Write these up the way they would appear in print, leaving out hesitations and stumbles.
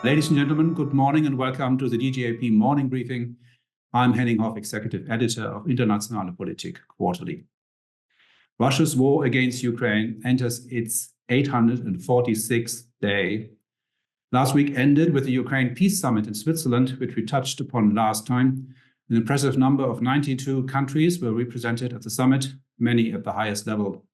Ladies and gentlemen, good morning and welcome to the DGAP morning briefing. I'm Henning Hoff, Executive Editor of Internationale Politik Quarterly. Russia's war against Ukraine enters its 846th day. Last week ended with the Ukraine Peace Summit in Switzerland, which we touched upon last time. An impressive number of 92 countries were represented at the summit, many at the highest level.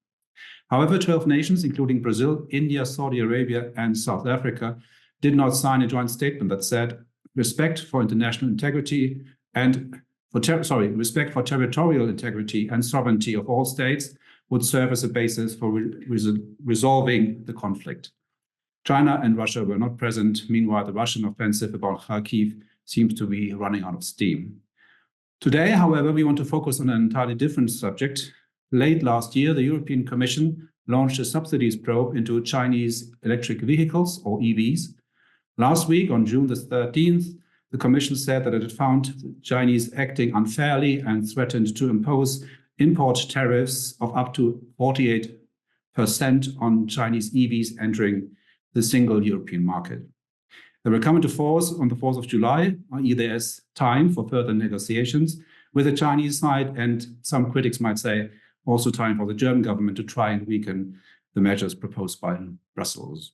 However, 12 nations, including Brazil, India, Saudi Arabia, and South Africa, did not sign a joint statement that said respect for international integrity and respect for territorial integrity and sovereignty of all states would serve as a basis for resolving the conflict. China and Russia were not present. Meanwhile, the Russian offensive about Kharkiv seems to be running out of steam. Today, however, we want to focus on an entirely different subject. Late last year, the European Commission launched a subsidies probe into Chinese electric vehicles, or EVs. Last week, on June the 13th, the Commission said that it had found the Chinese acting unfairly and threatened to impose import tariffs of up to 48% on Chinese EVs entering the single European market. They will come into force on the 4th of July, i.e. there is time for further negotiations with the Chinese side, and some critics might say also time for the German government to try and weaken the measures proposed by Brussels.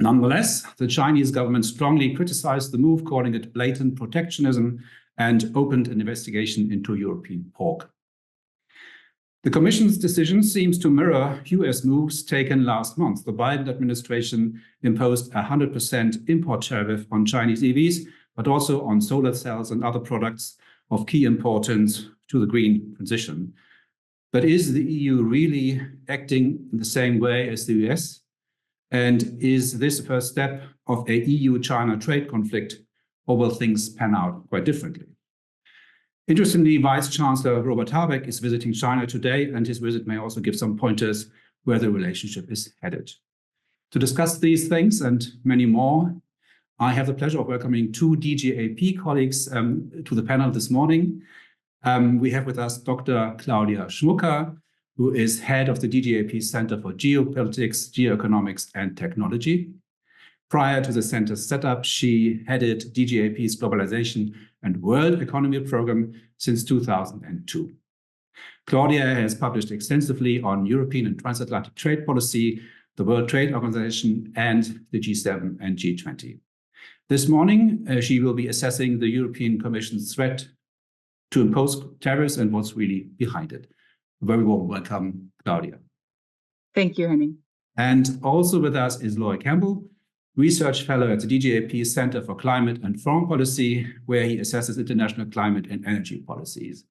Nonetheless, the Chinese government strongly criticized the move, calling it blatant protectionism, and opened an investigation into European pork. The Commission's decision seems to mirror US moves taken last month. The Biden administration imposed a 100% import tariff on Chinese EVs, but also on solar cells and other products of key importance to the green transition. But is the EU really acting in the same way as the US? And is this the first step of a EU-China trade conflict, or will things pan out quite differently? Interestingly, Vice Chancellor Robert Habeck is visiting China today, and his visit may also give some pointers where the relationship is headed. To discuss these things and many more, I have the pleasure of welcoming two DGAP colleagues to the panel this morning. We have with us Dr. Claudia Schmucker, who is head of the DGAP Center for Geopolitics, Geoeconomics, and Technology. Prior to the center's setup, she headed DGAP's Globalization and World Economy program since 2002. Claudia has published extensively on European and transatlantic trade policy, the World Trade Organization, and the G7 and G20. This morning, she will be assessing the European Commission's threat to impose tariffs and what's really behind it. A very warm welcome, Claudia. Thank you, Henning. And also with us is Loyle Campbell, Research Fellow at the DGAP Center for Climate and Foreign Policy, where he assesses international climate and energy policies.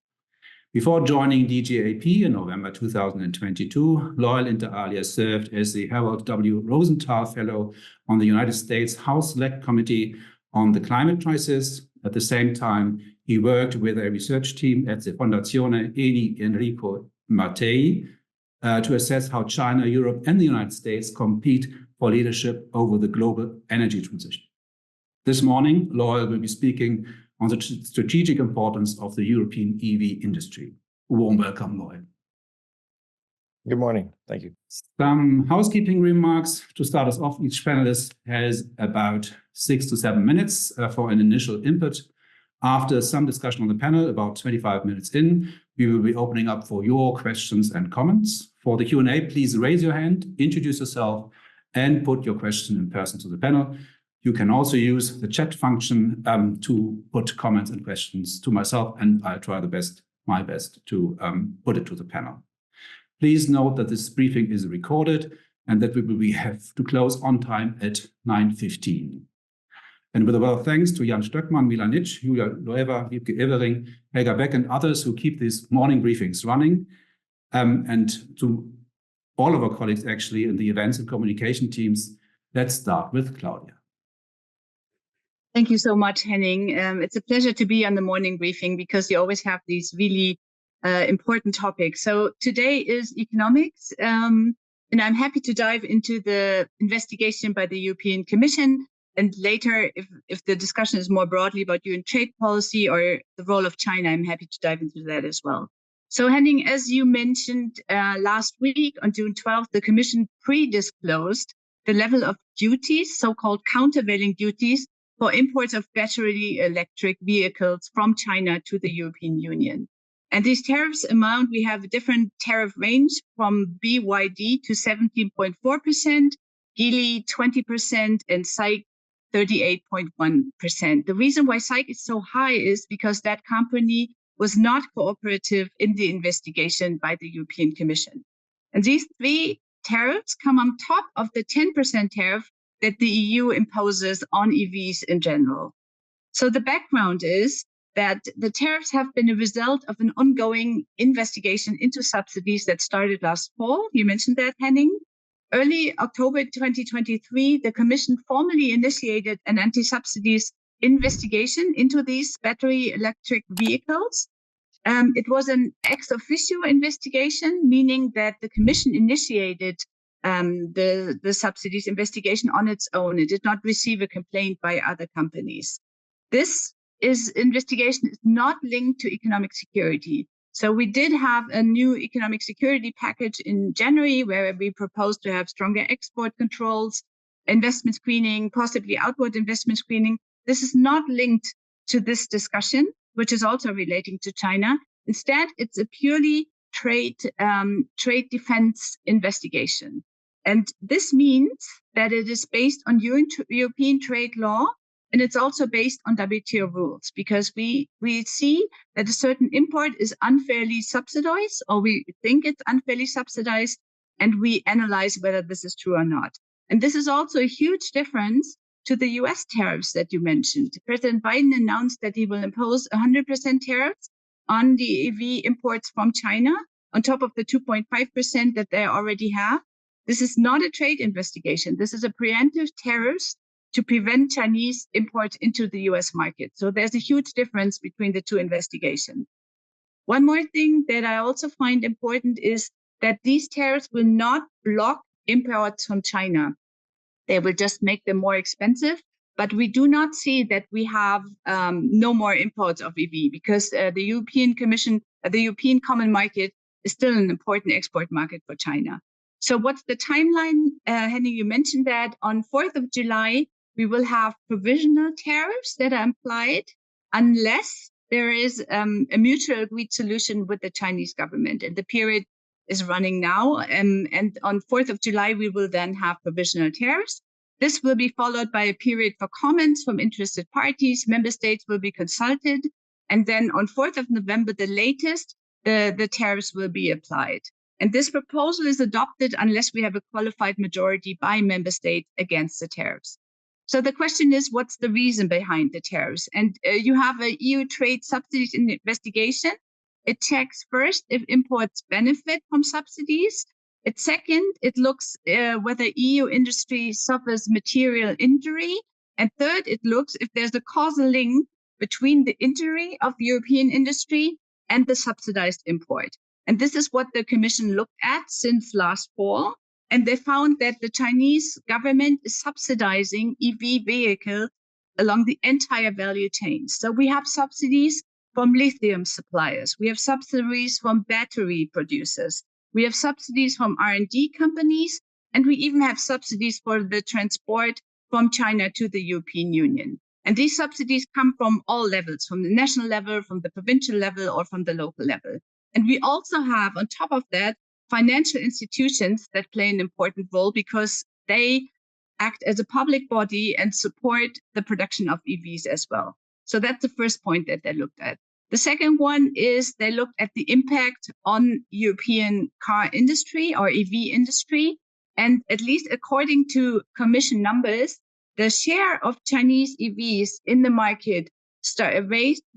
Before joining DGAP in November 2022, Loyle inter alia served as the Harold W. Rosenthal Fellow on the United States House Select Committee on the Climate Crisis. At the same time, he worked with a research team at the Fondazione Eni Enrico Mattei to assess how China, Europe, and the United States compete for leadership over the global energy transition. This morning, Loyle will be speaking on the strategic importance of the European EV industry. A warm welcome, Loyle. Good morning. Thank you. Some housekeeping remarks to start us off. Each panelist has about 6 to 7 minutes for an initial input. After some discussion on the panel, about 25 minutes in, we will be opening up for your questions and comments. For the Q&A, please raise your hand, introduce yourself, and put your question in person to the panel. You can also use the chat function to put comments and questions to myself, and I'll try my best to put it to the panel. Please note that this briefing is recorded and that we have to close on time at 9:15. And with a word of thanks to Jan Stöckmann, Milan Nitsch, Julia Loeva, Wiebke Evering, Helga Beck, and others who keep these morning briefings running, and to all of our colleagues actually in the events and communication teams, let's start with Claudia. Thank you so much, Henning. It's a pleasure to be on the morning briefing because you always have these really important topics. So today is economics, and I'm happy to dive into the investigation by the European Commission. And later, if the discussion is more broadly about UN trade policy or the role of China, I'm happy to dive into that as well. So Henning, as you mentioned last week on June 12th, the Commission pre-disclosed the level of duties, so-called countervailing duties, for imports of battery electric vehicles from China to the European Union. And these tariffs amount, we have a different tariff range from BYD to 17.4%, Geely 20%, and SAIC 38.1%. The reason why SAIC is so high is because that company was not cooperative in the investigation by the European Commission. And these three tariffs come on top of the 10% tariff that the EU imposes on EVs in general. So the background is that the tariffs have been a result of an ongoing investigation into subsidies that started last fall. You mentioned that, Henning. Early October 2023, the Commission formally initiated an anti-subsidies investigation into these battery electric vehicles. It was an ex officio investigation, meaning that the Commission initiated the subsidies investigation on its own. It did not receive a complaint by other companies. This investigation is not linked to economic security. So we did have a new economic security package in January where we proposed to have stronger export controls, investment screening, possibly outward investment screening. This is not linked to this discussion, which is also relating to China. Instead, it's a purely trade defense investigation. And this means that it is based on European trade law, and it's also based on WTO rules, because we see that a certain import is unfairly subsidized, or we think it's unfairly subsidized, and we analyze whether this is true or not. And this is also a huge difference to the US tariffs that you mentioned. President Biden announced that he will impose 100% tariffs on the EV imports from China, on top of the 2.5% that they already have. This is not a trade investigation. This is a preemptive tariffs to prevent Chinese imports into the US market. So there's a huge difference between the two investigations. One more thing that I also find important is that these tariffs will not block imports from China. They will just make them more expensive. But we do not see that we have no more imports of EV, because the European Commission, the European Common Market is still an important export market for China. So what's the timeline? Henning, you mentioned that on 4th of July, we will have provisional tariffs that are applied unless there is a mutual agreed solution with the Chinese government. And the period is running now. And on 4th of July, we will then have provisional tariffs. This will be followed by a period for comments from interested parties. Member states will be consulted. And then on 4th of November, the latest, the tariffs will be applied. And this proposal is adopted unless we have a qualified majority by member states against the tariffs. So the question is, what's the reason behind the tariffs? And you have a EU trade subsidies investigation. It checks first if imports benefit from subsidies. Second, it looks whether EU industry suffers material injury. And third, it looks if there's a causal link between the injury of European industry and the subsidized import. And this is what the Commission looked at since last fall. And they found that the Chinese government is subsidizing EV vehicles along the entire value chain. So we have subsidies from lithium suppliers. We have subsidies from battery producers. We have subsidies from R&D companies. And we even have subsidies for the transport from China to the European Union. And these subsidies come from all levels, from the national level, from the provincial level, or from the local level. And we also have, on top of that, financial institutions that play an important role because they act as a public body and support the production of EVs as well. So that's the first point that they looked at. The second one is they looked at the impact on European car industry or EV industry. And at least according to Commission numbers, the share of Chinese EVs in the market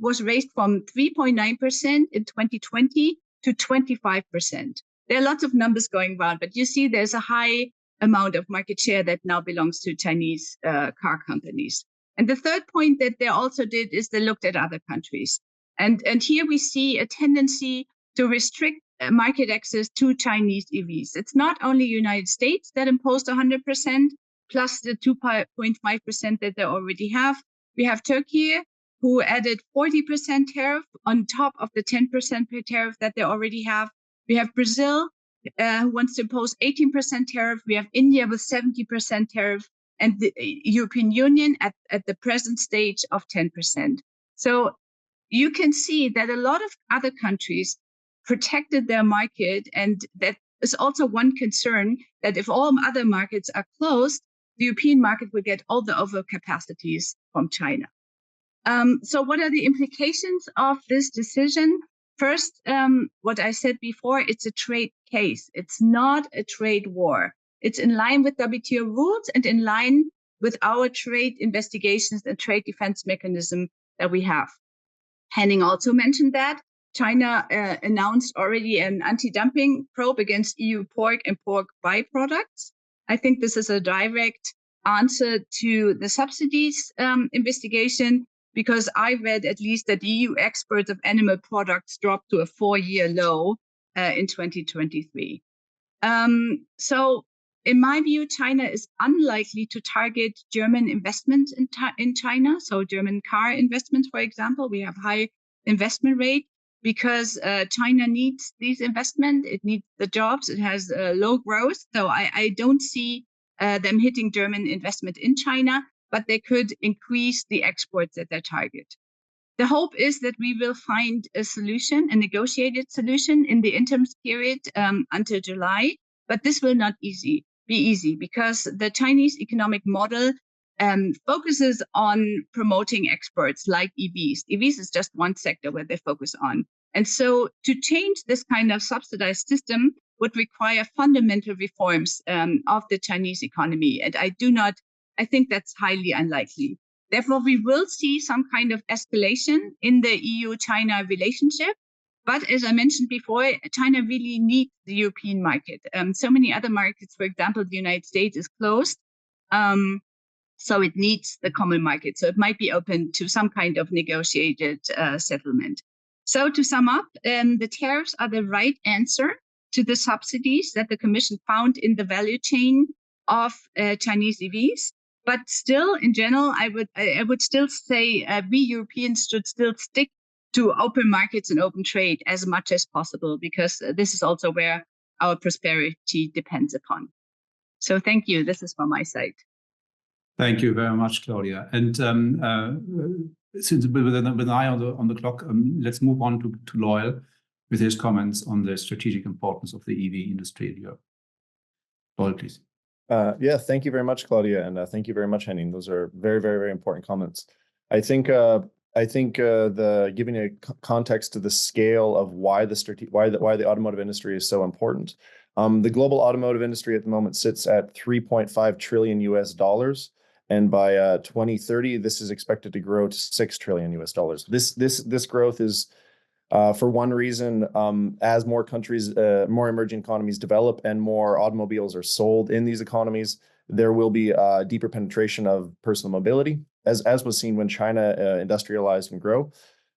was raised from 3.9% in 2020 to 25%. There are lots of numbers going around, but you see there's a high amount of market share that now belongs to Chinese car companies. And the third point that they also did is they looked at other countries. And here we see a tendency to restrict market access to Chinese EVs. It's not only United States that imposed 100% plus the 2.5% that they already have. We have Turkey, who added 40% tariff on top of the 10% tariff that they already have. We have Brazil who wants to impose 18% tariff. We have India with 70% tariff, and the European Union at the present stage of 10%. So you can see that a lot of other countries protected their market, and that is also one concern, that if all other markets are closed, the European market will get all the overcapacities from China. So what are the implications of this decision? First, what I said before, it's a trade case. It's not a trade war. It's in line with WTO rules and in line with our trade investigations and trade defense mechanism that we have. Henning also mentioned that China announced already an anti-dumping probe against EU pork and pork byproducts. I think this is a direct answer to the subsidies investigation, because I read at least that EU exports of animal products dropped to a 4-year low in 2023. So in my view, China is unlikely to target German investments in China. So German car investments, for example, we have high investment rate because China needs these investments. It needs the jobs. It has low growth. So I don't see them hitting German investment in China, but they could increase the exports that they target. The hope is that we will find a solution, a negotiated solution in the interim period until July, but this will not be easy because the Chinese economic model focuses on promoting exports like EVs. EVs is just one sector where they focus on. And so to change this kind of subsidized system would require fundamental reforms of the Chinese economy. And I think that's highly unlikely. Therefore, we will see some kind of escalation in the EU-China relationship. But as I mentioned before, China really needs the European market. So many other markets, for example, the United States is closed. So it needs the common market. So it might be open to some kind of negotiated settlement. So to sum up, the tariffs are the right answer to the subsidies that the Commission found in the value chain of Chinese EVs. But still, in general, I would still say we Europeans should still stick to open markets and open trade as much as possible, because this is also where our prosperity depends upon. So thank you. This is from my side. Thank you very much, Claudia. And since with an eye on the clock, let's move on to Loyle with his comments on the strategic importance of the EV industry in Europe. Loyle, please. Yeah, thank you very much, Claudia, and thank you very much, Henning. Those are very, very, very important comments. I think the giving a context to the scale of why the automotive industry is so important. The global automotive industry at the moment sits at $3.5 trillion US, and by 2030, this is expected to grow to $6 trillion US. This growth is for one reason, as more countries, more emerging economies develop and more automobiles are sold in these economies, there will be deeper penetration of personal mobility, as was seen when China industrialized and grew.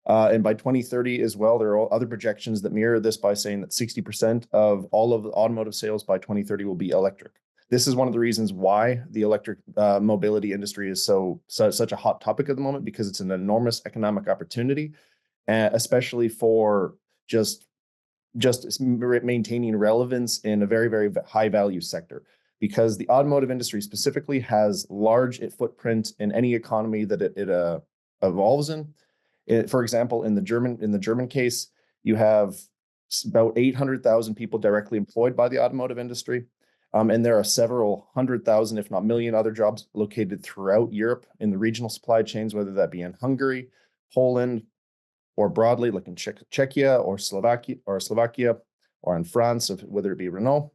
And by 2030 as well, there are other projections that mirror this by saying that 60% of all of the automotive sales by 2030 will be electric. This is one of the reasons why the electric mobility industry is such a hot topic at the moment, because it's an enormous economic opportunity, especially for just maintaining relevance in a very, very high value sector, because the automotive industry specifically has large footprint in any economy that it evolves in. For example, in the German case, you have about 800,000 people directly employed by the automotive industry. And there are several 100,000, if not million, other jobs located throughout Europe in the regional supply chains, whether that be in Hungary, Poland, or broadly, like in Czechia or Slovakia, or in France, whether it be Renault.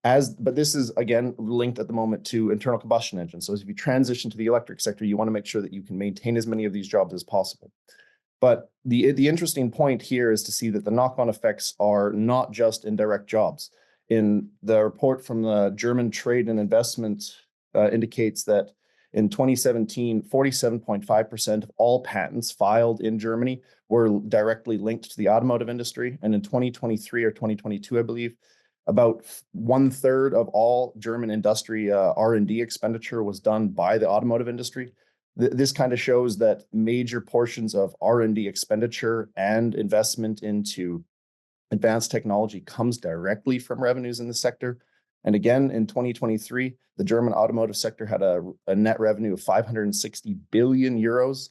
But this is, again, linked at the moment to internal combustion engines. So as if you transition to the electric sector, you want to make sure that you can maintain as many of these jobs as possible. But the interesting point here is to see that the knock-on effects are not just in direct jobs. In the report from the German Trade and Investment indicates that in 2017, 47.5% of all patents filed in Germany were directly linked to the automotive industry. And in 2023 or 2022, I believe, about 1/3 of all German industry R&D expenditure was done by the automotive industry. This kind of shows that major portions of R&D expenditure and investment into advanced technology comes directly from revenues in the sector. And again, in 2023, the German automotive sector had a net revenue of 560 billion euros.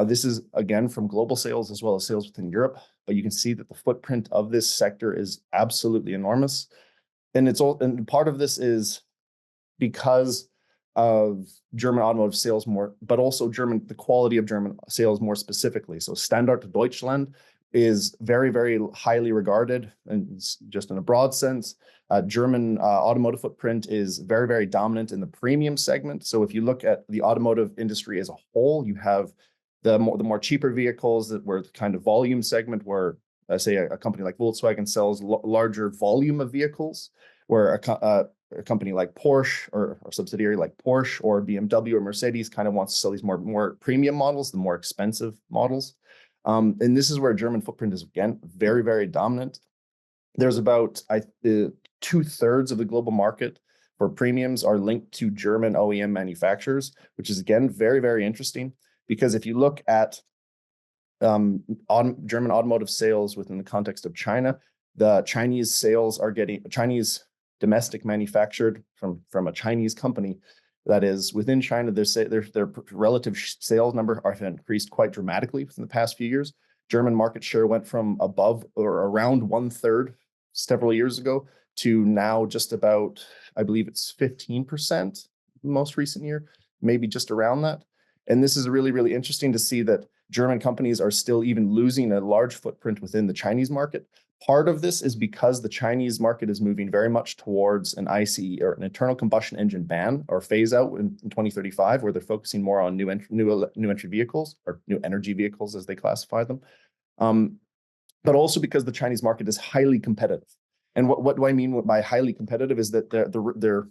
This is, again, from global sales as well as sales within Europe. But you can see that the footprint of this sector is absolutely enormous. And and part of this is because of German automotive sales more, but also the quality of German sales more specifically. So Standard Deutschland is very, very highly regarded, and just in a broad sense. German automotive footprint is very, very dominant in the premium segment. So if you look at the automotive industry as a whole, you have the more cheaper vehicles that were the kind of volume segment where, say, a company like Volkswagen sells larger volume of vehicles, where a company like Porsche or subsidiary like Porsche or BMW or Mercedes kind of wants to sell these more premium models, the more expensive models. And this is where German footprint is, again, very, very dominant. There's about 2/3 of the global market for premiums are linked to German OEM manufacturers, which is, again, very, very interesting, because if you look at German automotive sales within the context of China, the Chinese sales are Chinese domestic manufactured from a Chinese company that is within China. Their relative sales number have increased quite dramatically within the past few years. German market share went from above or around 1/3 several years ago to now just about, I believe it's 15% most recent year, maybe just around that. And this is really, really interesting to see that German companies are still even losing a large footprint within the Chinese market. Part of this is because the Chinese market is moving very much towards an ICE or an internal combustion engine ban or phase out in 2035, where they're focusing more on new entry vehicles, or new energy vehicles as they classify them. But also because the Chinese market is highly competitive. And what do I mean by highly competitive is that they're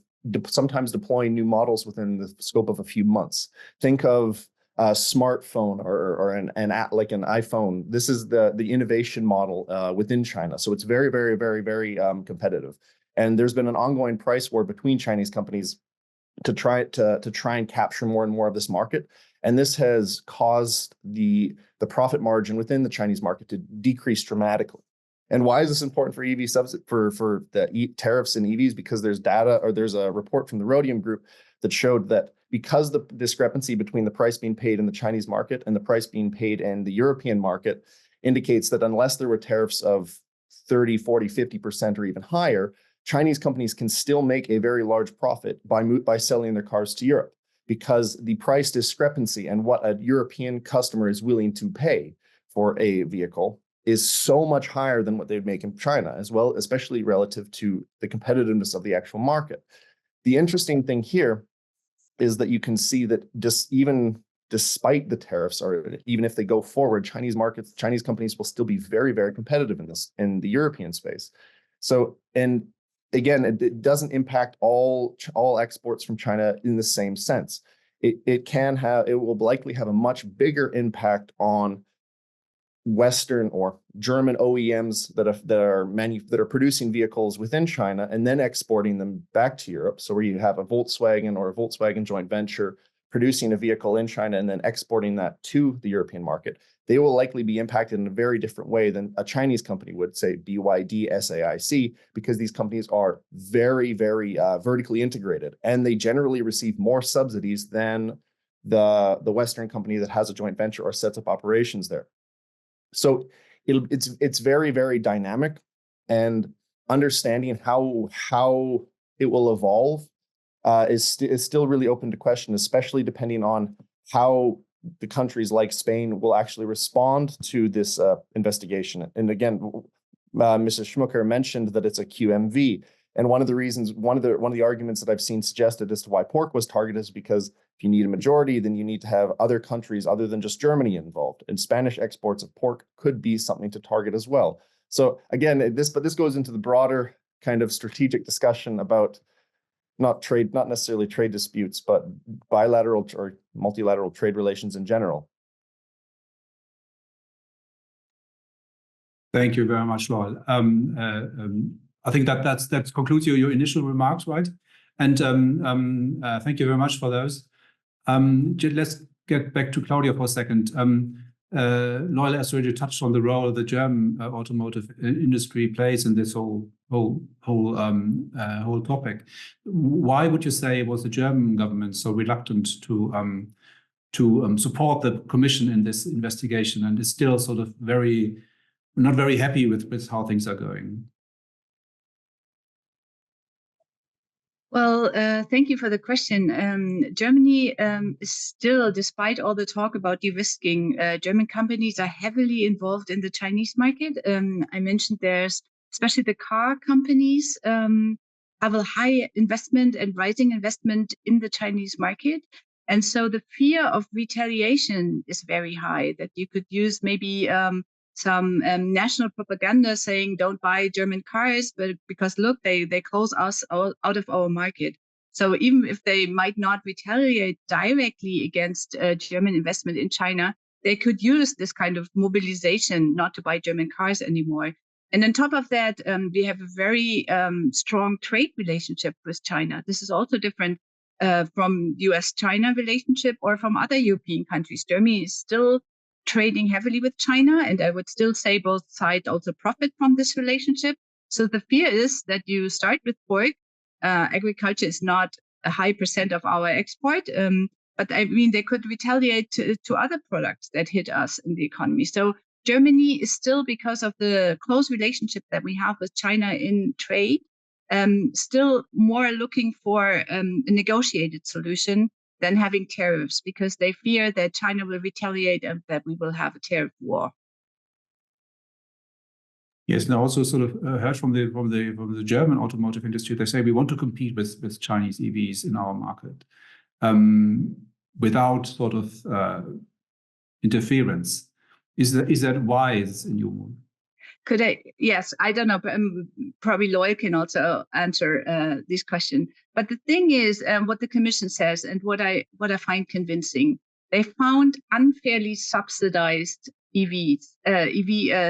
sometimes deploying new models within the scope of a few months. Think of a smartphone or an app like an iPhone. This is the innovation model within China. So it's very, very, very, very competitive. And there's been an ongoing price war between Chinese companies to try and capture more and more of this market. And this has caused the profit margin within the Chinese market to decrease dramatically. And why is this important for EV for the tariffs and EVs? Because there's a report from the Rhodium Group that showed that because the discrepancy between the price being paid in the Chinese market and the price being paid in the European market indicates that unless there were tariffs of 30, 40, 50% or even higher, Chinese companies can still make a very large profit by selling their cars to Europe, because the price discrepancy and what a European customer is willing to pay for a vehicle is so much higher than what they'd make in China as well, especially relative to the competitiveness of the actual market. The interesting thing here is that you can see that even despite the tariffs, or even if they go forward, Chinese companies will still be very, very competitive in the European space. So, and again, it doesn't impact all exports from China in the same sense. It will likely have a much bigger impact on Western or German OEMs that are producing vehicles within China and then exporting them back to Europe. So where you have a Volkswagen or a Volkswagen joint venture producing a vehicle in China and then exporting that to the European market, they will likely be impacted in a very different way than a Chinese company would, say BYD, SAIC, because these companies are very, very vertically integrated, and they generally receive more subsidies than the Western company that has a joint venture or sets up operations there. So it's very, very dynamic, and understanding how it will evolve is still really open to question, especially depending on how the countries like Spain will actually respond to this investigation. And again, Mrs. Schmucker mentioned that it's a QMV. And one of the arguments that I've seen suggested as to why pork was targeted is because if you need a majority, then you need to have other countries other than just Germany involved. And Spanish exports of pork could be something to target as well. So again, this goes into the broader kind of strategic discussion about not necessarily trade disputes, but bilateral or multilateral trade relations in general. Thank you very much, Loyle. I think that concludes your initial remarks, right? And thank you very much for those. Let's get back to Claudia for a second. Loyle has already touched on the role the German automotive industry plays in this whole topic. Why would you say was the German government so reluctant to support the Commission in this investigation, and is still sort of not very happy with how things are going? Well, thank you for the question. Germany is still, despite all the talk about de-risking, German companies are heavily involved in the Chinese market. I mentioned there's, especially the car companies, have a high investment and rising investment in the Chinese market. And so the fear of retaliation is very high, that you could use maybe some national propaganda saying don't buy German cars, but because look, they close us out of our market. So even if they might not retaliate directly against German investment in China, they could use this kind of mobilization not to buy German cars anymore. And on top of that, we have a very strong trade relationship with China. This is also different from US-China relationship or from other European countries. Germany is still trading heavily with China, and I would still say both sides also profit from this relationship. So the fear is that you start with pork. Agriculture is not a high % of our export, but I mean, they could retaliate to other products that hit us in the economy. So Germany is still, because of the close relationship that we have with China in trade, still more looking for a negotiated solution than having tariffs, because they fear that China will retaliate and that we will have a tariff war. Yes, and I also sort of heard from the German automotive industry. They say we want to compete with Chinese EVs in our market without sort of interference. Is that wise in your view? Could I? Yes, I don't know. But, probably Loyle can also answer this question. But the thing is, what the Commission says, and what I find convincing, they found unfairly subsidized EVs,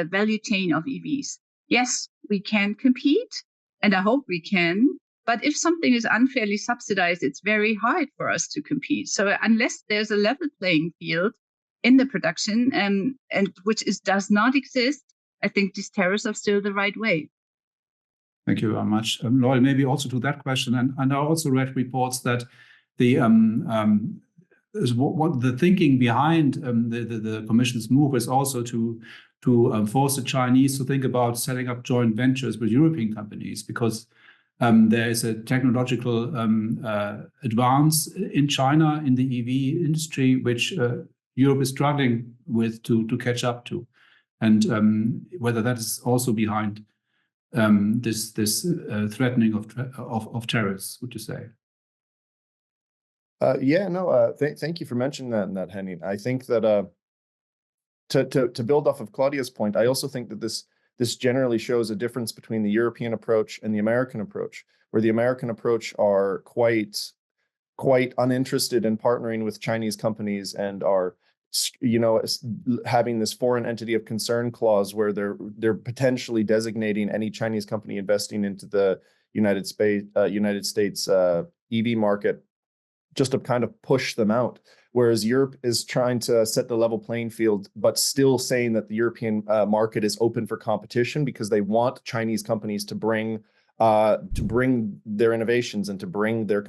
value chain of EVs. Yes, we can compete, and I hope we can. But if something is unfairly subsidized, it's very hard for us to compete. So unless there's a level playing field in the production, and which does not exist, I think these tariffs are still the right way. Thank you very much. Loyle, maybe also to that question, and I also read reports that the what the thinking behind the Commission's move is also to force the Chinese to think about setting up joint ventures with European companies, because there is a technological advance in China in the EV industry, which Europe is struggling with to catch up to. And whether that is also behind this threatening of tariffs, would you say? Thank you for mentioning that, Henning. I think that to build off of Claudia's point, I also think that this generally shows a difference between the European approach and the American approach, where the American approach are quite uninterested in partnering with Chinese companies and are, having this foreign entity of concern clause where they're potentially designating any Chinese company investing into the United States EV market just to kind of push them out. Whereas Europe is trying to set the level playing field, but still saying that the European market is open for competition because they want Chinese companies to bring their innovations and to bring the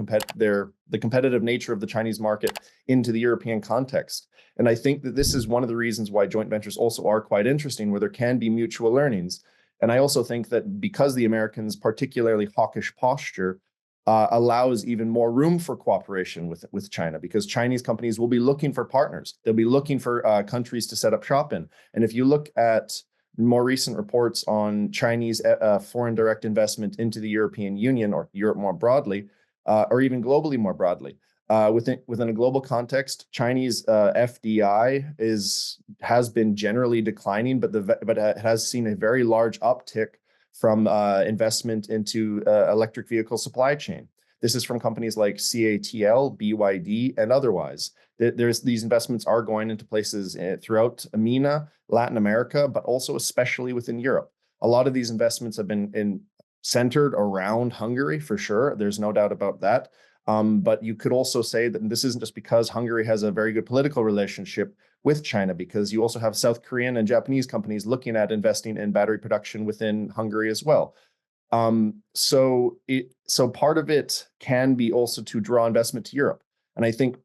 competitive nature of the Chinese market into the European context. And I think that this is one of the reasons why joint ventures also are quite interesting, where there can be mutual learnings. And I also think that because the Americans' particularly hawkish posture allows even more room for cooperation with China, because Chinese companies will be looking for partners. They'll be looking for countries to set up shop in. And if you look at more recent reports on Chinese foreign direct investment into the European Union or Europe more broadly, or even globally more broadly, within a global context, Chinese FDI has been generally declining, but it has seen a very large uptick from investment into electric vehicle supply chain. This is from companies like CATL, BYD, and otherwise. These investments are going into places throughout MENA, Latin America, but also especially within Europe. A lot of these investments have been centered around Hungary, for sure. There's no doubt about that. But you could also say that this isn't just because Hungary has a very good political relationship with China, because you also have South Korean and Japanese companies looking at investing in battery production within Hungary as well. So part of it can be also to draw investment to Europe. And I think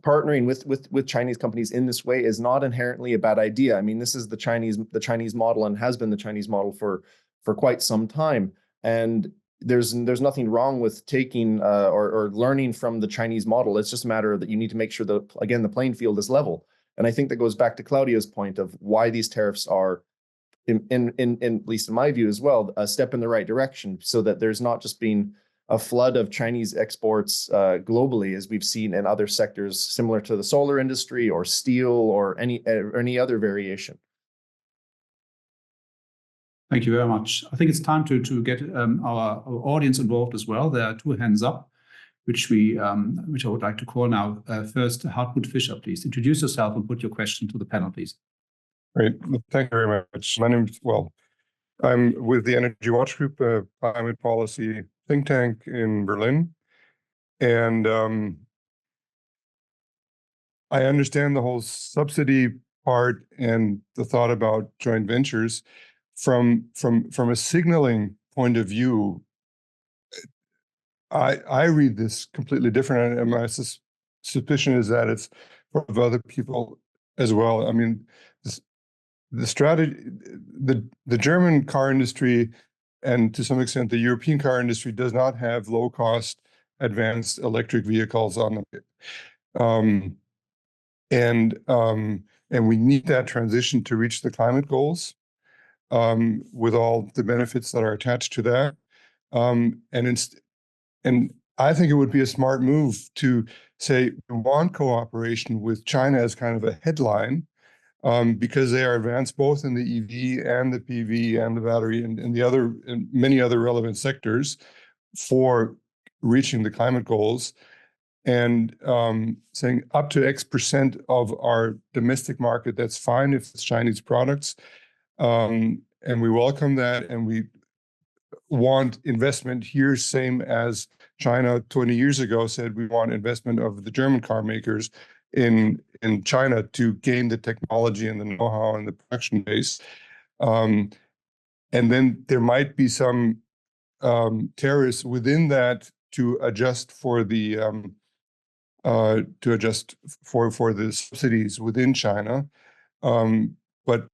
partnering with Chinese companies in this way is not inherently a bad idea. I mean, this is the Chinese model, and has been the Chinese model for quite some time. And there's nothing wrong with taking or learning from the Chinese model. It's just a matter that you need to make sure that, again, the playing field is level. And I think that goes back to Claudia's point of why these tariffs are, in at least in my view as well, a step in the right direction, so that there's not just been a flood of Chinese exports globally, as we've seen in other sectors similar to the solar industry or steel or any other variation. Thank you very much. I think it's time to get our audience involved as well. There are 2 hands up, which I would like to call now. First, Hartmut Fischer, please introduce yourself and put your question to the panel, please. Great. Thank you very much. I'm with the Energy Watch Group, a climate policy think tank in Berlin. And I understand the whole subsidy part and the thought about joint ventures. From a signaling point of view, I read this completely different, and my suspicion is that it's for other people as well. I mean, the strategy, the German car industry, and to some extent the European car industry, does not have low-cost advanced electric vehicles on them, and we need that transition to reach the climate goals, with all the benefits that are attached to that, and I think it would be a smart move to say we want cooperation with China as kind of a headline, because they are advanced both in the EV and the PV and the battery and many other relevant sectors for reaching the climate goals, and saying up to X% of our domestic market, that's fine if it's Chinese products, and we welcome that, and we want investment here, same as China 20 years ago said we want investment of the German car makers in China to gain the technology and the know-how and the production base. And then there might be some tariffs within that to adjust for the subsidies within China, but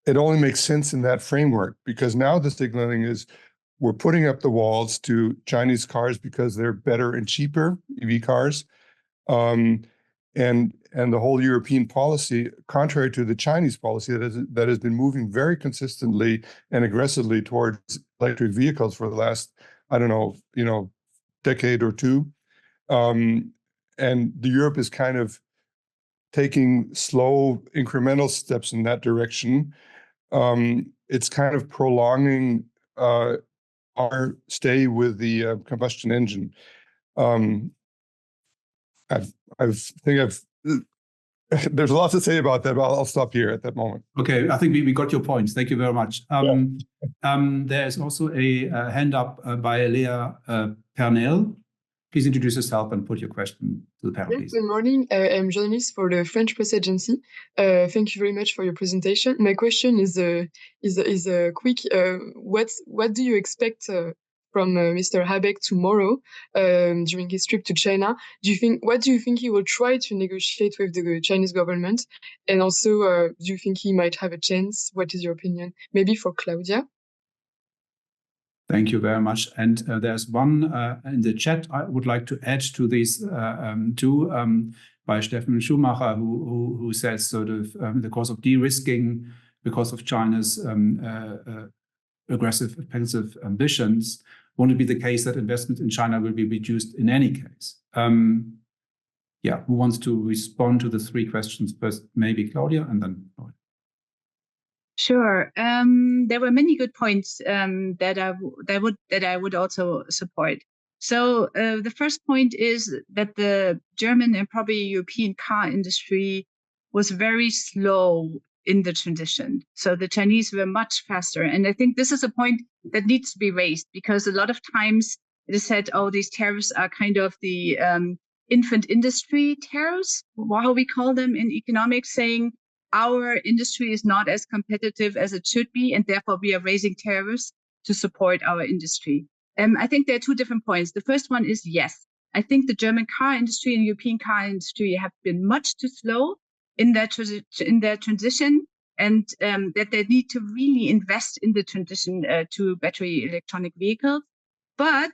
it only makes sense in that framework, because now the signaling is we're putting up the walls to Chinese cars because they're better and cheaper, EV cars, and the whole European policy, contrary to the Chinese policy that has been moving very consistently and aggressively towards electric vehicles for the last, I don't know, decade or two, and the Europe is kind of taking slow incremental steps in that direction. It's kind of prolonging our stay with the combustion engine. There's a lot to say about that, but I'll stop here at that moment. Okay, I think we got your points. Thank you very much. There is also a hand up by Leah Pernell. Please introduce yourself and put your question to the panel, please. Good morning. I'm journalist for the French press agency. Thank you very much for your presentation. My question is a quick. What do you expect from Mr. Habeck tomorrow during his trip to China? What do you think he will try to negotiate with the Chinese government? And also, do you think he might have a chance? What is your opinion? Maybe for Claudia. Thank you very much. And there's one in the chat I would like to add to these two by Steffen Schumacher, who says sort of in the course of de-risking because of China's aggressive, expensive ambitions, won't it be the case that investment in China will be reduced in any case? Yeah, who wants to respond to the 3 questions first? Maybe Claudia, and then Loyle. Sure. There were many good points that I would also support. So the first point is that the German and probably European car industry was very slow in the transition. So the Chinese were much faster. And I think this is a point that needs to be raised, because a lot of times it is said, oh, these tariffs are kind of the infant industry tariffs, how we call them in economics, saying our industry is not as competitive as it should be, and therefore we are raising tariffs to support our industry. I think there are two different points. The first one is, yes, I think the German car industry and European car industry have been much too slow in their transition, and that they need to really invest in the transition to battery electronic vehicles. But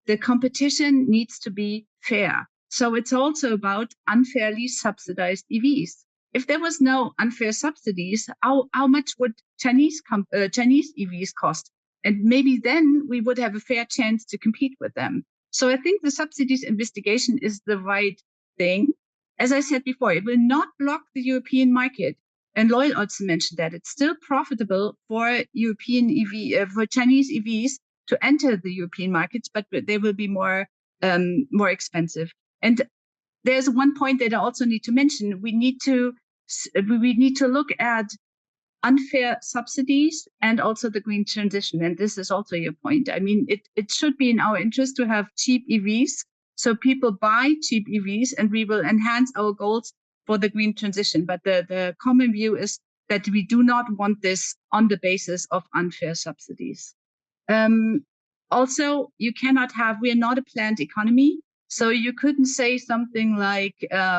the competition needs to be fair. So it's also about unfairly subsidized EVs. If there was no unfair subsidies, how much would Chinese EVs cost? And maybe then we would have a fair chance to compete with them. So I think the subsidies investigation is the right thing. As I said before, it will not block the European market. And Loyle also mentioned that it's still profitable for for Chinese EVs to enter the European markets, but they will be more expensive. And there's one point that I also need to mention. We need to look at unfair subsidies and also the green transition. And this is also your point. I mean, it should be in our interest to have cheap EVs, so people buy cheap EVs, and we will enhance our goals for the green transition. But the common view is that we do not want this on the basis of unfair subsidies. Also, we are not a planned economy. So you couldn't say something like,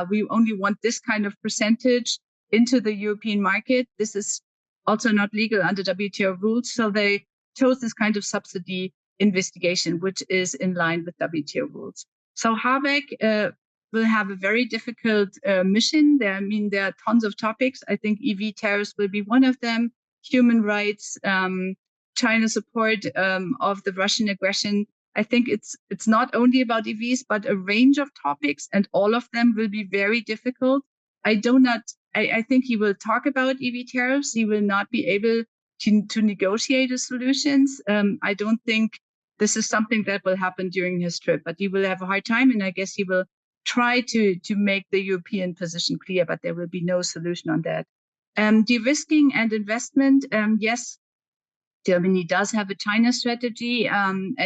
we only want this kind of percentage into the European market. This is also not legal under WTO rules. So they chose this kind of subsidy investigation, which is in line with WTO rules. So Habeck will have a very difficult mission. There are tons of topics. I think EV tariffs will be one of them. Human rights, China support of the Russian aggression. I think it's not only about EVs, but a range of topics, and all of them will be very difficult. I think he will talk about EV tariffs. He will not be able to negotiate the solutions. I don't think this is something that will happen during his trip, but he will have a hard time, and I guess he will try to make the European position clear, but there will be no solution on that. De-risking and investment, yes, Germany does have a China strategy, and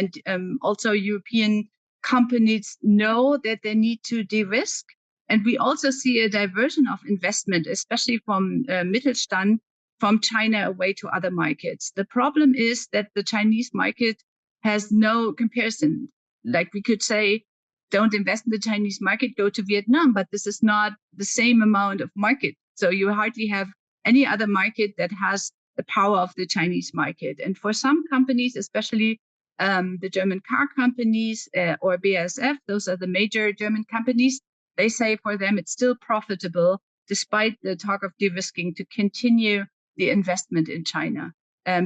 also European companies know that they need to de-risk. And we also see a diversion of investment, especially from Mittelstand, from China away to other markets. The problem is that the Chinese market has no comparison. Like we could say, don't invest in the Chinese market, go to Vietnam, but this is not the same amount of market. So you hardly have any other market that has the power of the Chinese market. And for some companies, especially the German car companies or BASF, those are the major German companies, they say for them it's still profitable, despite the talk of de-risking, to continue the investment in China.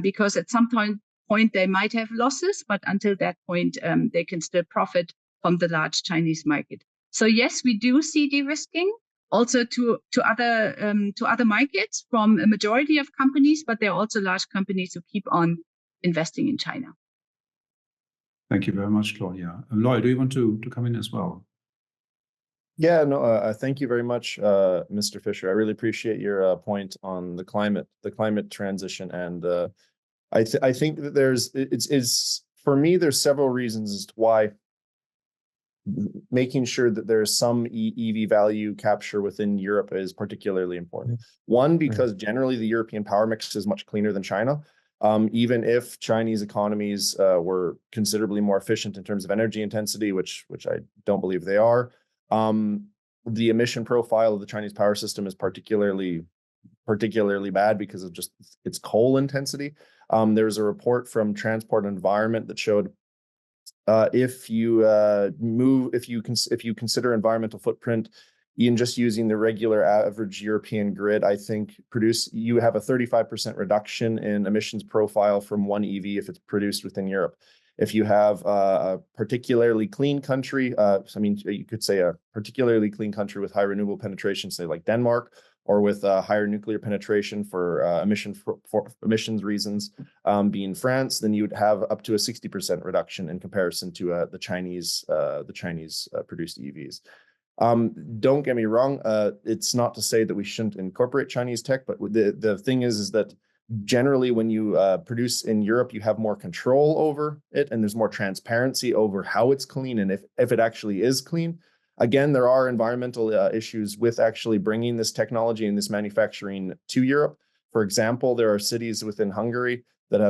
Because at some point they might have losses, but until that point, they can still profit from the large Chinese market. So yes, we do see de-risking also to other markets from a majority of companies, but there are also large companies who keep on investing in China. Thank you very much, Claudia. Loyle, do you want to come in as well? Yeah, no, thank you very much, Mr. Fischer. I really appreciate your point on the climate transition, and I think that for me, there's several reasons as to why making sure that there's some EV value capture within Europe is particularly important. One, because generally the European power mix is much cleaner than China. Even if Chinese economies were considerably more efficient in terms of energy intensity, which I don't believe they are, the emission profile of the Chinese power system is particularly bad because of just its coal intensity. There's a report from Transport and Environment that showed if you consider environmental footprint, even just using the regular average European grid, I think you have a 35% reduction in emissions profile from one EV if it's produced within Europe. If you have a particularly clean country, you could say a particularly clean country with high renewable penetration, say like Denmark, or with higher nuclear penetration for emissions reasons, being France, then you would have up to a 60% reduction in comparison to the Chinese produced EVs. Don't get me wrong, it's not to say that we shouldn't incorporate Chinese tech, but the thing is that generally when you produce in Europe, you have more control over it, and there's more transparency over how it's clean and if it actually is clean. Again, there are environmental issues with actually bringing this technology and this manufacturing to Europe. For example, there are cities within Hungary that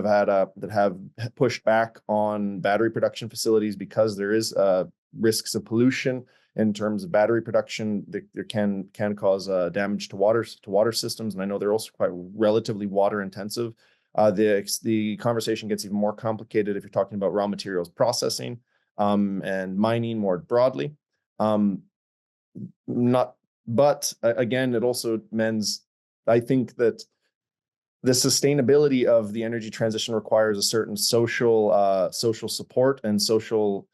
have pushed back on battery production facilities because there is risks of pollution in terms of battery production. There can cause damage to water systems, and I know they're also quite relatively water intensive. The conversation gets even more complicated if you're talking about raw materials processing and mining more broadly. But again, it also means, I think that the sustainability of the energy transition requires a certain social support and social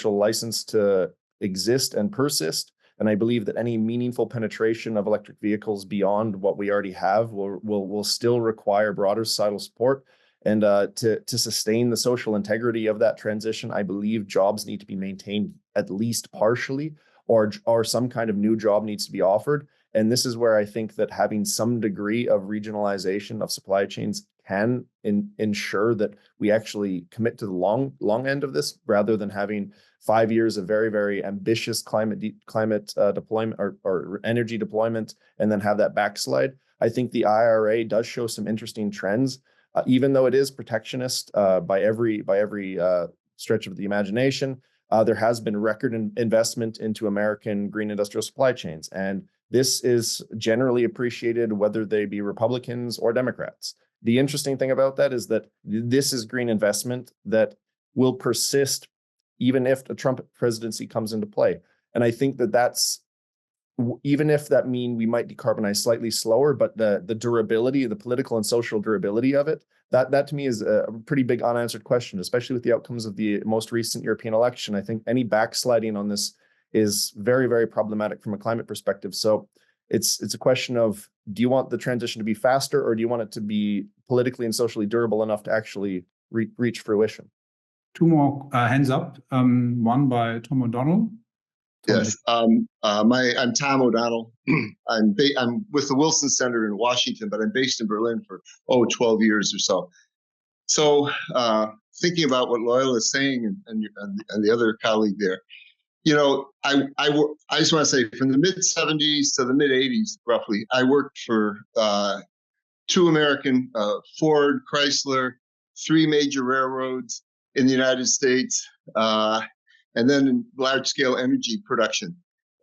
license to exist and persist. And I believe that any meaningful penetration of electric vehicles beyond what we already have will still require broader societal support. And to sustain the social integrity of that transition, I believe jobs need to be maintained at least partially, or some kind of new job needs to be offered. And this is where I think that having some degree of regionalization of supply chains can ensure that we actually commit to the long end of this, rather than having 5 years of very, very ambitious climate deployment or energy deployment and then have that backslide. I think the IRA does show some interesting trends, even though it is protectionist by every stretch of the imagination. There has been record investment into American green industrial supply chains, and this is generally appreciated, whether they be Republicans or Democrats. The interesting thing about that is that this is green investment that will persist even if a Trump presidency comes into play. And I think that that's, even if that means we might decarbonize slightly slower, but the durability, the political and social durability of it, that to me is a pretty big unanswered question, especially with the outcomes of the most recent European election. I think any backsliding on this is very, very problematic from a climate perspective. So it's a question of, do you want the transition to be faster, or do you want it to be politically and socially durable enough to actually reach fruition? Two more hands up. One by Tom O'Donnell. Yes, I'm Tom O'Donnell. I'm with the Wilson Center in Washington, but I'm based in Berlin for 12 years or so. So thinking about what Loyle is saying and the other colleague there, you know, I just want to say, from the mid 70s to the mid 80s, roughly, I worked for two American, Ford, Chrysler, 3 major railroads in the United States, and then in large-scale energy production.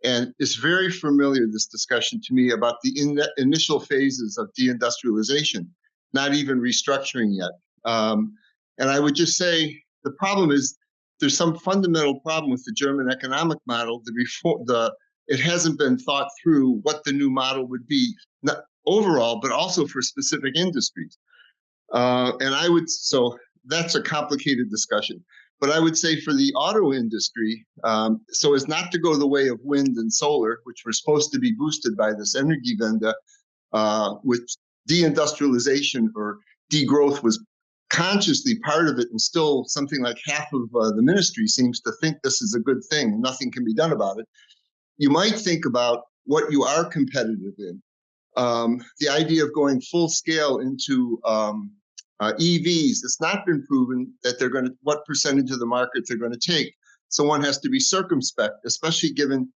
And it's very familiar, this discussion to me, about the initial phases of deindustrialization, not even restructuring yet. And I would just say the problem is there's some fundamental problem with the German economic model. It hasn't been thought through what the new model would be, not overall, but also for specific industries. So that's a complicated discussion. But I would say for the auto industry, so as not to go the way of wind and solar, which were supposed to be boosted by this Energiewende, which deindustrialization or degrowth was consciously part of it, and still something like half of the ministry seems to think this is a good thing and nothing can be done about it. You might think about what you are competitive in. The idea of going full scale into EVs, it's not been proven that what percentage of the market they're going to take. So one has to be circumspect, especially given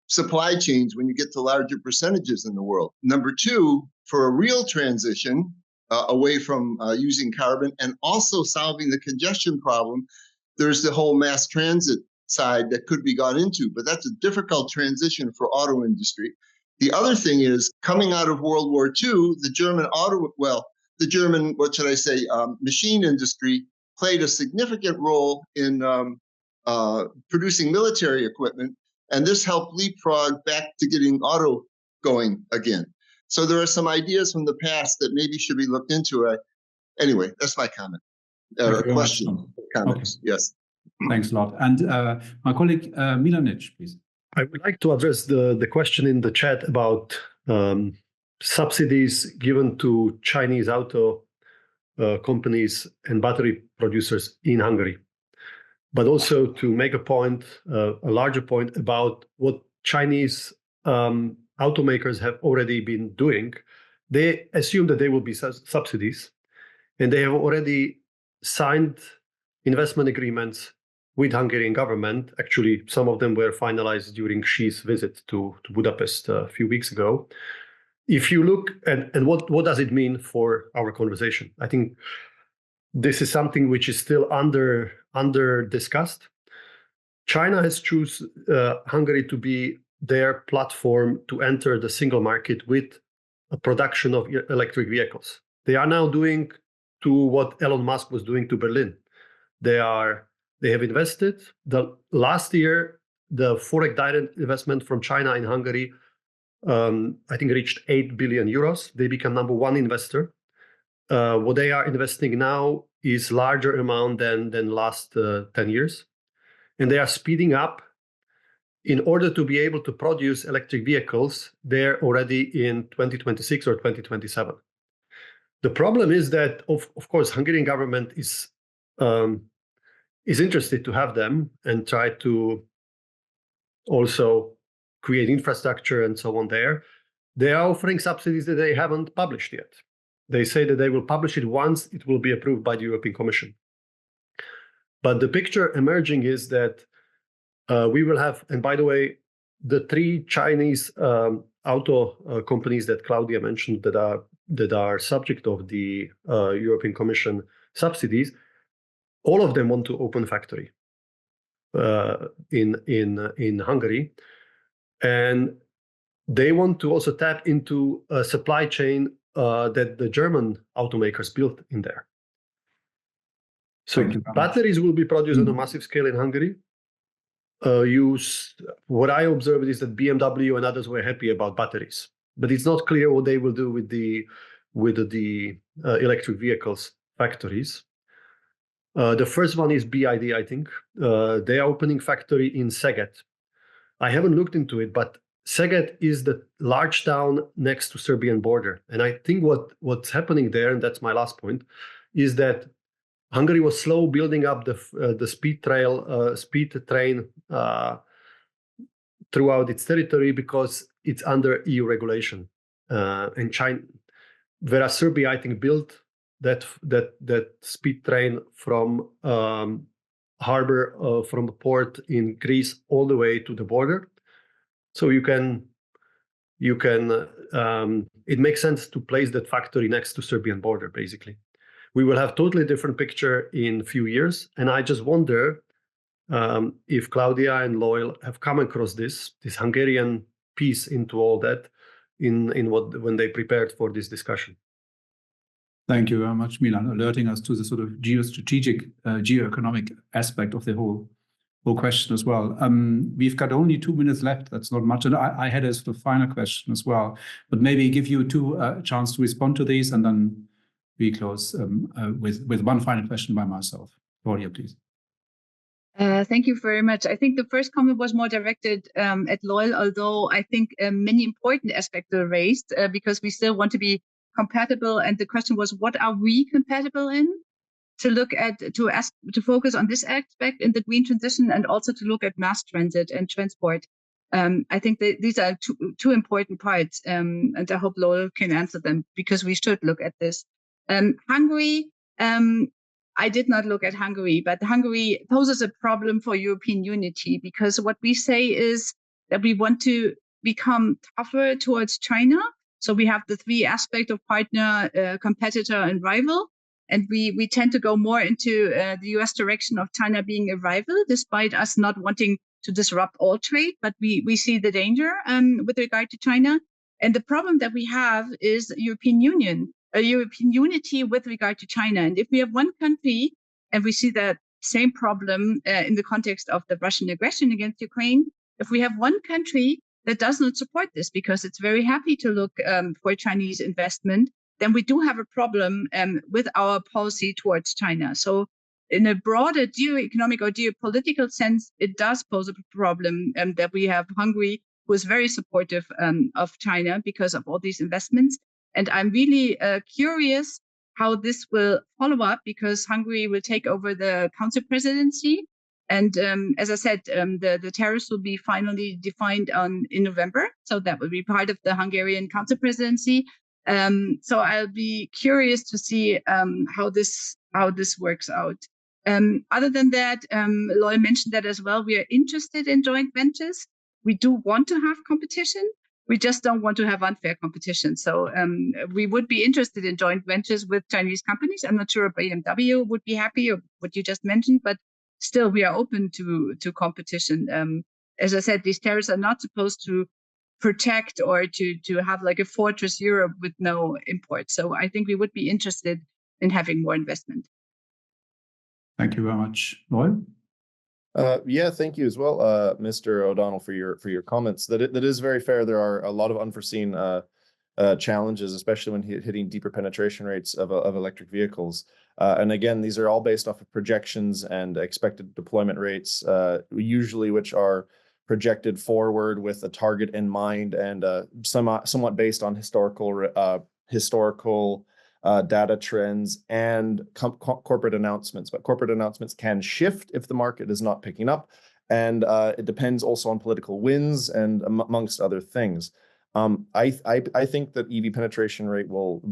supply chains when you get to larger percentages in the world. Number two, for a real transition away from using carbon and also solving the congestion problem, there's the whole mass transit side that could be got into, but that's a difficult transition for auto industry. The other thing is, coming out of World War II, the German, what should I say, machine industry played a significant role in producing military equipment, and this helped leapfrog back to getting auto going again. So there are some ideas from the past that maybe should be looked into. Anyway, that's my comment. Question. Comments. Okay. Yes. Thanks a lot. And my colleague Milanic, please. I would like to address the question in the chat about subsidies given to Chinese auto companies and battery producers in Hungary, but also to make a point, a larger point about what Chinese automakers have already been doing. They assume that there will be subsidies, and they have already signed investment agreements with Hungarian government. Actually, some of them were finalized during Xi's visit to Budapest a few weeks ago. If you look at and what does it mean for our conversation? I think this is something which is still under discussed. China has chosen Hungary to be their platform to enter the single market with a production of electric vehicles. They are now doing to what Elon Musk was doing to Berlin. They have invested. Last year, the foreign direct investment from China in Hungary, I think, reached 8 billion euros. They become number one investor. What they are investing now is larger amount than last 10 years. And they are speeding up in order to be able to produce electric vehicles there already in 2026 or 2027. The problem is that, of course, Hungarian government is interested to have them and try to also create infrastructure and so on there. They are offering subsidies that they haven't published yet. They say that they will publish it once it will be approved by the European Commission. But the picture emerging is that we will have, and by the way, the three Chinese auto companies that Claudia mentioned that are subject of the European Commission subsidies, all of them want to open a factory in Hungary, and they want to also tap into a supply chain that the German automakers built in there. So batteries will be produced on a massive scale in Hungary. What I observed is that BMW and others were happy about batteries, but it's not clear what they will do with the electric vehicles factories. The first one is BID, I think. They are opening factory in Szeged. I haven't looked into it, but Szeged is the large town next to Serbian border. And I think what's happening there, and that's my last point, is that Hungary was slow building up the speed train throughout its territory because it's under EU regulation. And China, whereas Serbia, I think, built that speed train from harbor, from the port in Greece all the way to the border. So you can. It makes sense to place that factory next to Serbian border, basically. We will have totally different picture in a few years, and I just wonder if Claudia and Loyle have come across this Hungarian piece into all that when they prepared for this discussion. Thank you very much, Milan, alerting us to the sort of geostrategic, geoeconomic aspect of the whole question as well. We've got only 2 minutes left. That's not much. And I had a sort of final question as well, but maybe give you two a chance to respond to these, and then we close with one final question by myself. Claudia, please. Thank you very much. I think the first comment was more directed at Loyle, although I think many important aspects are raised because we still want to be compatible. And the question was, what are we compatible in? To look at, to focus on this aspect in the green transition, and also to look at mass transit and transport. I think that these are two important parts, and I hope Loyle can answer them, because we should look at this. Hungary, I did not look at Hungary, but Hungary poses a problem for European unity, because what we say is that we want to become tougher towards China. So we have the three aspects of partner, competitor, and rival. And we tend to go more into the US direction of China being a rival, despite us not wanting to disrupt all trade. But we see the danger with regard to China. And the problem that we have is European Union, a European unity with regard to China. And if we have one country, and we see that same problem in the context of the Russian aggression against Ukraine, if we have one country that does not support this because it's very happy to look for Chinese investment, then we do have a problem with our policy towards China. So in a broader geoeconomic or geopolitical sense, it does pose a problem that we have Hungary, who is very supportive of China because of all these investments. And I'm really curious how this will follow up, because Hungary will take over the council presidency. And as I said, the tariffs will be finally defined in November. So that will be part of the Hungarian council presidency. So I'll be curious to see how this works out. Other than that, Loyle mentioned that as well. We are interested in joint ventures. We do want to have competition. We just don't want to have unfair competition. So we would be interested in joint ventures with Chinese companies. I'm not sure if BMW would be happy or what you just mentioned, but still we are open to competition. As I said, these tariffs are not supposed to protect or to have like a fortress Europe with no import. So I think we would be interested in having more investment. Thank you very much. Loyle? Yeah, thank you as well, Mr. O'Donnell, for your comments. That is very fair. There are a lot of unforeseen challenges, especially when hitting deeper penetration rates of electric vehicles. And again, these are all based off of projections and expected deployment rates, usually which are projected forward with a target in mind and somewhat based on historical data trends and corporate announcements. But corporate announcements can shift if the market is not picking up. And it depends also on political winds and amongst other things. I think that EV penetration rate will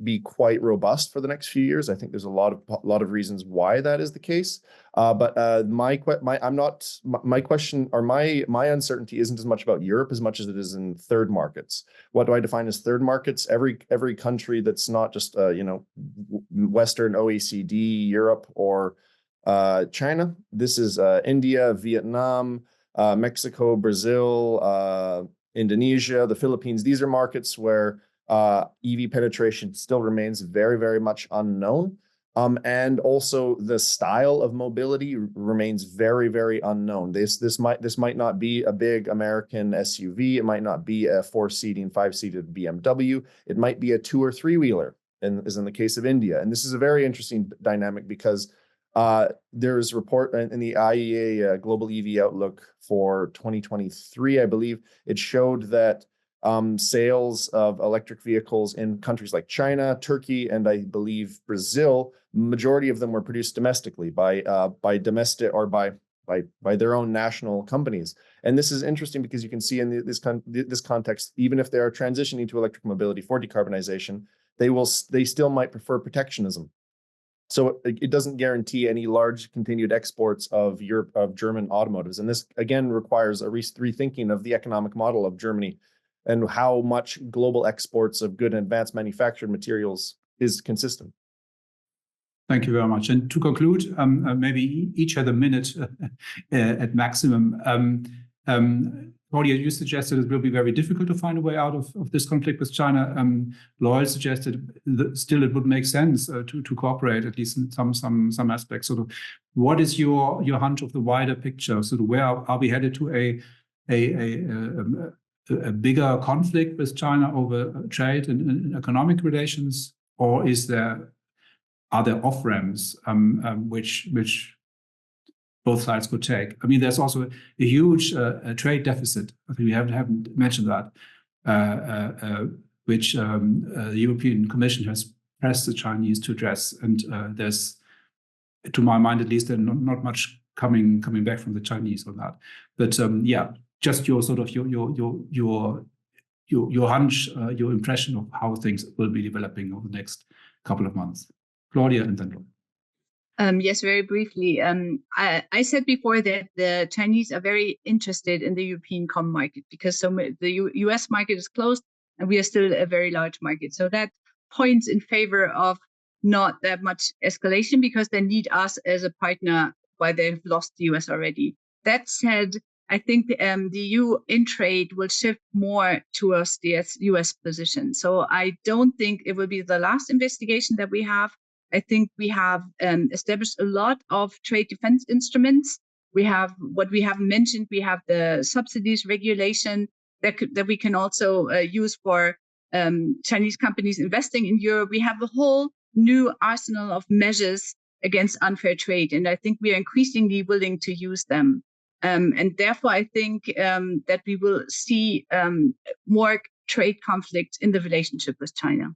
be quite robust for the next few years. I think there's a lot of reasons why that is the case. But my question or my uncertainty isn't as much about Europe as much as it is in third markets. What do I define as third markets? Every country that's not just Western OECD, Europe, or China. This is India, Vietnam, Mexico, Brazil, Indonesia, the Philippines. These are markets where EV penetration still remains very, very much unknown. And also the style of mobility remains very, very unknown. This might not be a big American SUV. It might not be a 4-seating, 5-seated BMW. It might be a 2- or 3-wheeler, as in the case of India. And this is a very interesting dynamic because there's a report in the IEA Global EV Outlook for 2023, I believe. It showed that sales of electric vehicles in countries like China, Turkey, and I believe Brazil, majority of them were produced domestically by domestic or by their own national companies. And this is interesting because you can see in this context, even if they are transitioning to electric mobility for decarbonization, they still might prefer protectionism. So it doesn't guarantee any large continued exports of German automotives. And this, again, requires a rethinking of the economic model of Germany and how much global exports of good and advanced manufactured materials is consistent. Thank you very much. And to conclude, maybe each had a minute at maximum. Claudia, you suggested it will be very difficult to find a way out of this conflict with China. Loyle suggested that still it would make sense to cooperate, at least in some aspects. Sort of, what is your hunch of the wider picture? Sort of, where are we headed to a bigger conflict with China over trade and economic relations, or are there off-ramps which both sides could take? I mean, there's also a huge trade deficit. I think we haven't mentioned that, which the European Commission has pressed the Chinese to address. And there's, to my mind at least, not much coming back from the Chinese on that. But yeah, just your sort of your hunch, your impression of how things will be developing over the next couple of months. Claudia and then Loyle. Yes, very briefly. I said before that the Chinese are very interested in the European common market because the US market is closed and we are still a very large market. So that points in favor of not that much escalation because they need us as a partner while they've lost the US already. That said, I think the EU in trade will shift more towards the US position. So I don't think it will be the last investigation that we have. I think we have established a lot of trade defense instruments. We have what we haven't mentioned. We have the subsidies regulation that we can also use for Chinese companies investing in Europe. We have a whole new arsenal of measures against unfair trade, and I think we are increasingly willing to use them. And therefore, I think that we will see more trade conflicts in the relationship with China.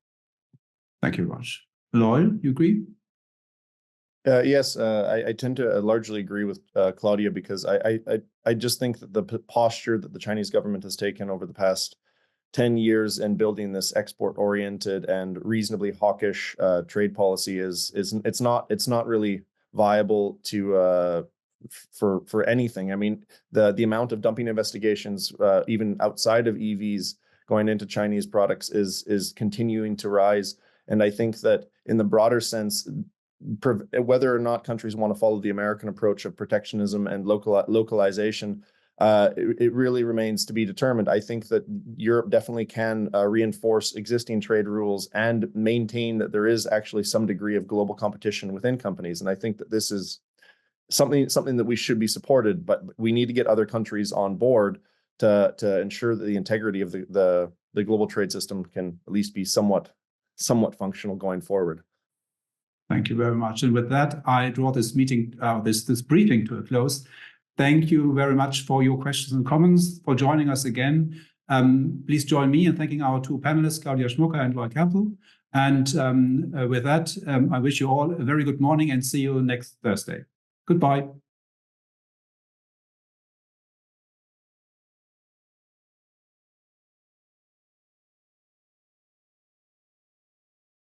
Thank you very much. Loyle, you agree? Yes, I tend to largely agree with Claudia because I just think that the posture that the Chinese government has taken over the past 10 years in building this export-oriented and reasonably hawkish trade policy it's not really viable to for anything. I mean, the amount of dumping investigations, even outside of EVs, going into Chinese products is continuing to rise. And I think that in the broader sense, whether or not countries want to follow the American approach of protectionism and localization, it really remains to be determined. I think that Europe definitely can reinforce existing trade rules and maintain that there is actually some degree of global competition within companies. And I think that this is something that we should be supported, but we need to get other countries on board to ensure that the integrity of the global trade system can at least be somewhat functional going forward. Thank you very much. And with that, I draw this meeting, this briefing to a close. Thank you very much for your questions and comments, for joining us again. Please join me in thanking our two panelists, Claudia Schmucker and Loyle Campbell. And with that, I wish you all a very good morning and see you next Thursday. Goodbye.